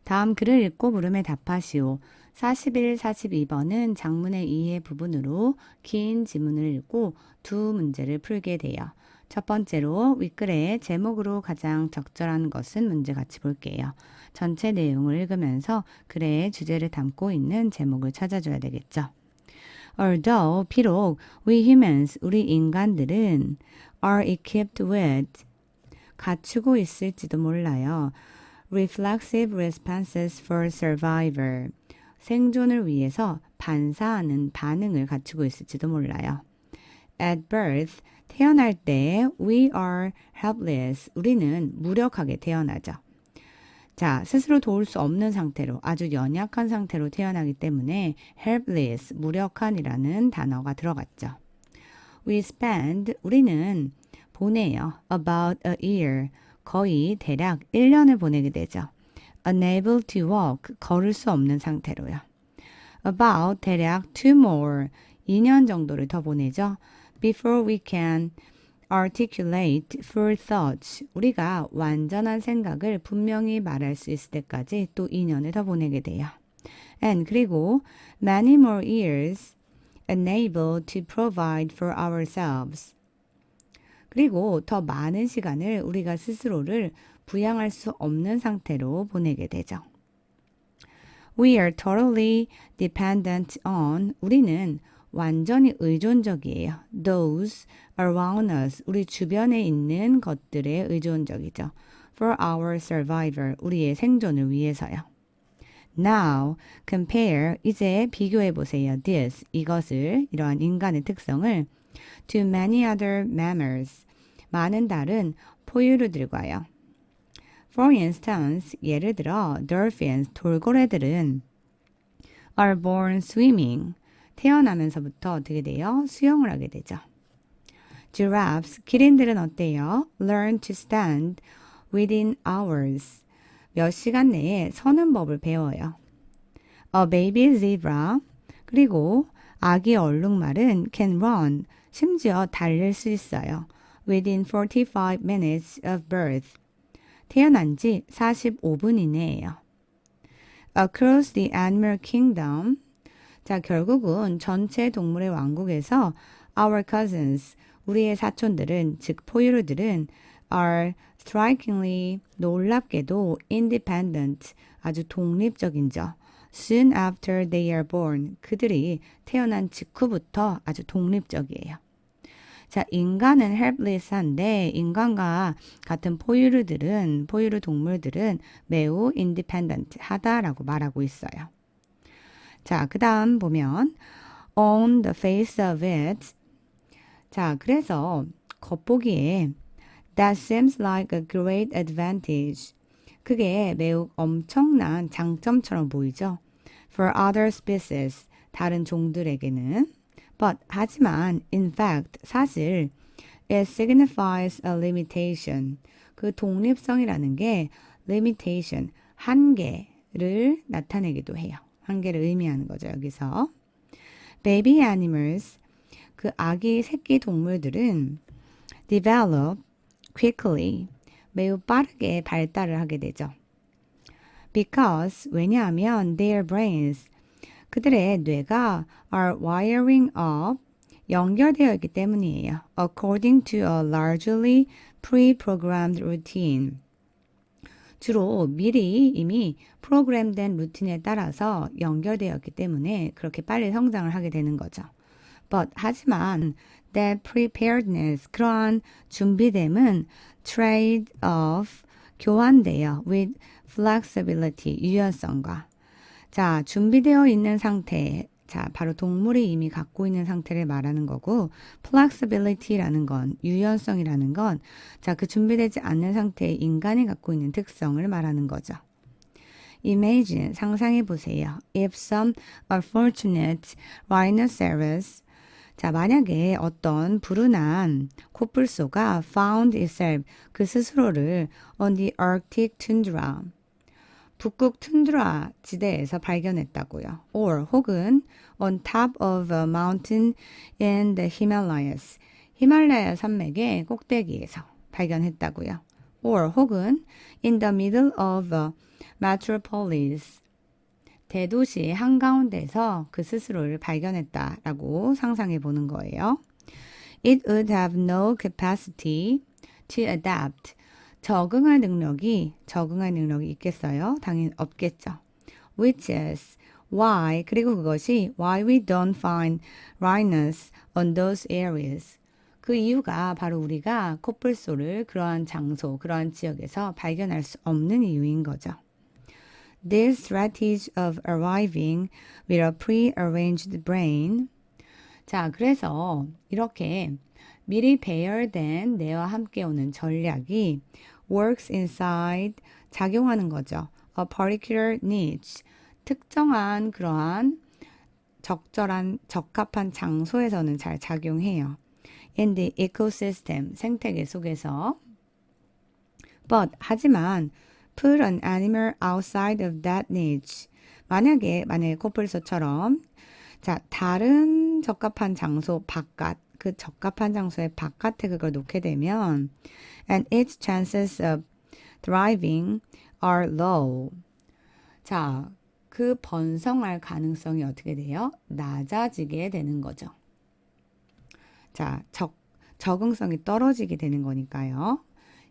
다음 글을 읽고 물음에 답하시오. 41, 42번은 장문의 이해 부분으로 긴 지문을 읽고 두 문제를 풀게 돼요. 첫 번째로 윗글의 제목으로 가장 적절한 것은 문제 같이 볼게요. 전체 내용을 읽으면서 글의 주제를 담고 있는 제목을 찾아줘야 되겠죠. Although, 비록 we humans, 우리 인간들은 are equipped with, 갖추고 있을지도 몰라요. Reflexive responses for survival. 생존을 위해서 반사하는 반응을 갖추고 있을지도 몰라요. At birth, 태어날 때 we are helpless. 우리는 무력하게 태어나죠. 자, 스스로 도울 수 없는 상태로 아주 연약한 상태로 태어나기 때문에 helpless, 무력한이라는 단어가 들어갔죠. We spend, 우리는 보내요. About a year, 거의 대략 1년을 보내게 되죠. Unable to walk, 걸을 수 없는 상태로요. About, 대략 2 more, 2년 정도를 더 보내죠. Before we can articulate full thoughts, 우리가 완전한 생각을 분명히 말할 수 있을 때까지 또 2년을 더 보내게 돼요. And 그리고 many more years unable to provide for ourselves. 그리고 더 많은 시간을 우리가 스스로를 부양할 수 없는 상태로 보내게 되죠. We are totally dependent on, 우리는 완전히 의존적이에요. Those around us, 우리 주변에 있는 것들에 의존적이죠. For our survival, 우리의 생존을 위해서요. Now, compare, 이제 비교해 보세요. This, 이것을, 이러한 인간의 특성을 to many other mammals, 많은 다른 포유류들과요. For instance, 예를 들어 dolphins, 돌고래들은 are born swimming, 태어나면서부터 어떻게 돼요? 수영을 하게 되죠. Giraffes, 기린들은 어때요? Learn to stand within hours, 몇 시간 내에 서는 법을 배워요. A baby zebra, 그리고 아기 얼룩말은 can run, 심지어 달릴 수 있어요. Within 45 minutes of birth, 태어난 지 45분 이내예요. Across the animal kingdom, 자, 결국은 전체 동물의 왕국에서 our cousins, 우리의 사촌들은, 즉 포유류들은 are strikingly, 놀랍게도 independent, 아주 독립적인죠. Soon after they are born, 그들이 태어난 직후부터 아주 독립적이에요. 자, 인간은 helpless한데 인간과 같은 포유류 동물들은 매우 independent 하다라고 말하고 있어요. 자, 그 다음 보면 on the face of it. 자, 그래서 겉보기에 that seems like a great advantage. 그게 매우 엄청난 장점처럼 보이죠. For other species, 다른 종들에게는. But, 하지만, in fact, 사실, it signifies a limitation. 그 독립성이라는 게 limitation, 한계를 나타내기도 해요. 한계를 의미하는 거죠, 여기서. Baby animals, 그 아기 새끼 동물들은 develop quickly, 매우 빠르게 발달을 하게 되죠. Because, 왜냐하면 their brains, 그들의 뇌가 are wiring up, 연결되어 있기 때문이에요. According to a largely pre-programmed routine. 주로 미리 이미 프로그램된 루틴에 따라서 연결되었기 때문에 그렇게 빨리 성장을 하게 되는 거죠. But, 하지만 that preparedness, 그러한 준비됨은 trade-off, 교환돼요. with flexibility, 유연성과. 자, 준비되어 있는 상태. 자, 바로 동물이 이미 갖고 있는 상태를 말하는 거고, flexibility라는 건, 유연성이라는 건, 자, 그 준비되지 않는 상태의 인간이 갖고 있는 특성을 말하는 거죠. Imagine, 상상해 보세요. If some unfortunate rhinoceros, 자, 만약에 어떤 불운한 코뿔소가 found itself, 그 스스로를 on the Arctic tundra, 북극 툰드라 지대에서 발견했다고요. Or 혹은 on top of a mountain in the Himalayas, 히말라야 산맥의 꼭대기에서 발견했다고요. Or 혹은 in the middle of a metropolis. 대도시의 한가운데서 그 스스로를 발견했다라고 상상해 보는 거예요. It would have no capacity to adapt. 적응할 능력이 있겠어요? 당연히 없겠죠. Which is why, 그리고 그것이 why we don't find rhinos on those areas. 그 이유가 바로 우리가 코뿔소를 그러한 장소, 그러한 지역에서 발견할 수 없는 이유인 거죠. This strategy of arriving with a pre-arranged brain. 자, 그래서 이렇게 미리 배열된 뇌와 함께 오는 전략이 works inside, 작용하는 거죠. A particular niche, 특정한 그러한 적합한 장소에서는 잘 작용해요. In the ecosystem, 생태계 속에서. But, 하지만 put an animal outside of that niche. 만약에 코뿔소처럼 자, 다른 적합한 장소 바깥, 그 적합한 장소의 바깥에 그걸 놓게 되면 and its chances of thriving are low. 자, 그 번성할 가능성이 어떻게 돼요? 낮아지게 되는 거죠. 자, 적응성이 떨어지게 되는 거니까요.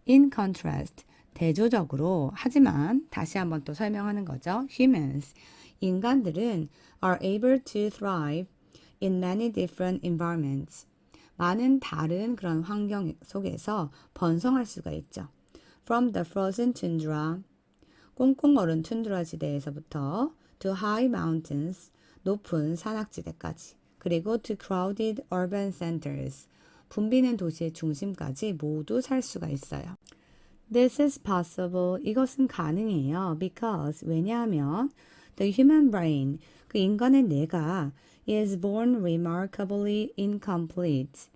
In contrast, 대조적으로, 하지만 다시 한번 또 설명하는 거죠. Humans, 인간들은 are able to thrive in many different environments. 많은 다른 그런 환경 속에서 번성할 수가 있죠. From the frozen tundra, 꽁꽁 얼은 툰드라 지대에서부터 to high mountains, 높은 산악지대까지, 그리고 to crowded urban centers, 붐비는 도시의 중심까지 모두 살 수가 있어요. This is possible. 이것은 가능해요. Because, 왜냐하면 the human brain, 그 인간의 뇌가 is born remarkably incomplete.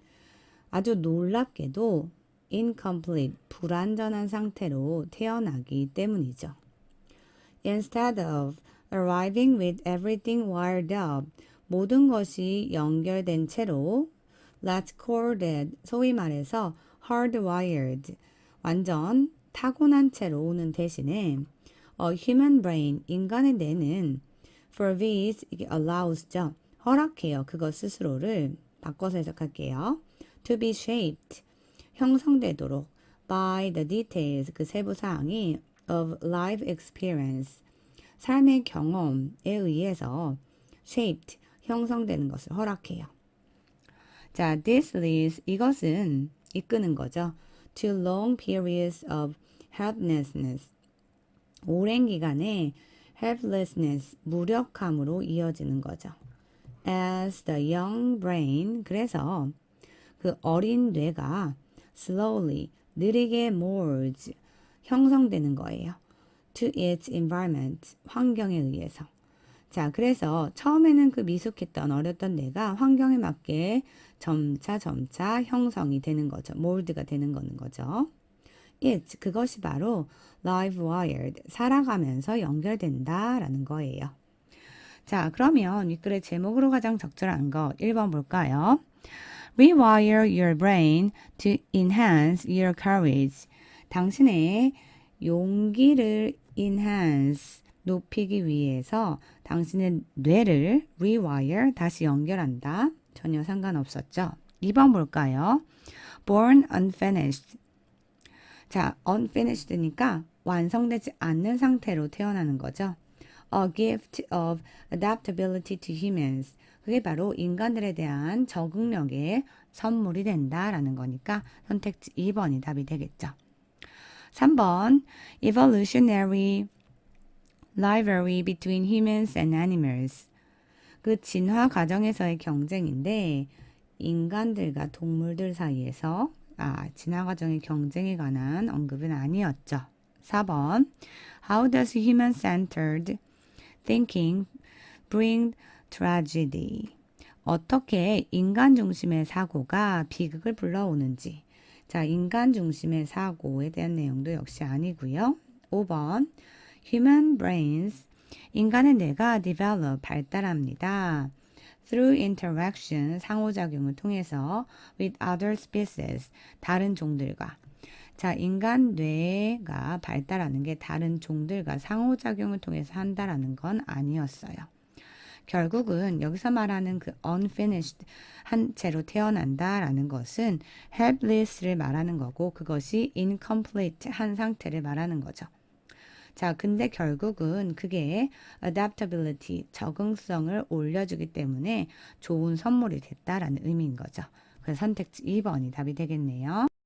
아주 놀랍게도 incomplete, 불완전한 상태로 태어나기 때문이죠. Instead of arriving with everything wired up, 모든 것이 연결된 채로 let's call that, 소위 말해서 hardwired, 완전 타고난 채로 오는 대신에 a human brain, 인간의 뇌는 forbids, 이게 allows죠. 허락해요. 그것 스스로를 바꿔서 해석할게요. To be shaped, 형성되도록 by the details, 그 세부 사항이 of life experience, 삶의 경험에 의해서 shaped, 형성되는 것을 허락해요. 자, this leads, 이것은 이끄는 거죠. To long periods of helplessness, 오랜 기간의 helplessness, 무력함으로 이어지는 거죠. As the young brain, 그래서 그 어린 뇌가 slowly, 느리게 molds, 형성되는 거예요. To its environment, 환경에 의해서. 자, 그래서 처음에는 그 미숙했던 어렸던 뇌가 환경에 맞게 점차 형성이 되는 거죠. 몰드가 되는 거죠. It, 그것이 바로 live wired, 살아가면서 연결된다라는 거예요. 자, 그러면 윗글의 제목으로 가장 적절한 거 1번 볼까요? Rewire your brain to enhance your courage. 당신의 용기를 enhance, 높이기 위해서 당신의 뇌를 rewire, 다시 연결한다. 전혀 상관없었죠. 2번 볼까요? Born unfinished. 자, unfinished니까 완성되지 않는 상태로 태어나는 거죠. A gift of adaptability to humans. 그게 바로 인간들에 대한 적응력의 선물이 된다라는 거니까 선택지 2번이 답이 되겠죠. 3번 evolutionary rivalry between humans and animals. 그 진화 과정에서의 경쟁인데 인간들과 동물들 사이에서 진화 과정의 경쟁에 관한 언급은 아니었죠. 4번 How does human-centered thinking bring tragedy? 어떻게 인간 중심의 사고가 비극을 불러오는지. 자, 인간 중심의 사고에 대한 내용도 역시 아니고요. 5번 Human brains, 인간의 뇌가 develop, 발달합니다. Through interaction, 상호작용을 통해서 with other species, 다른 종들과. 자, 인간 뇌가 발달하는 게 다른 종들과 상호작용을 통해서 한다라는 건 아니었어요. 결국은 여기서 말하는 그 unfinished, 한 채로 태어난다라는 것은 helpless를 말하는 거고 그것이 incomplete, 한 상태를 말하는 거죠. 자, 근데 결국은 그게 adaptability, 적응성을 올려주기 때문에 좋은 선물이 됐다라는 의미인 거죠. 그래서 선택지 2번이 답이 되겠네요.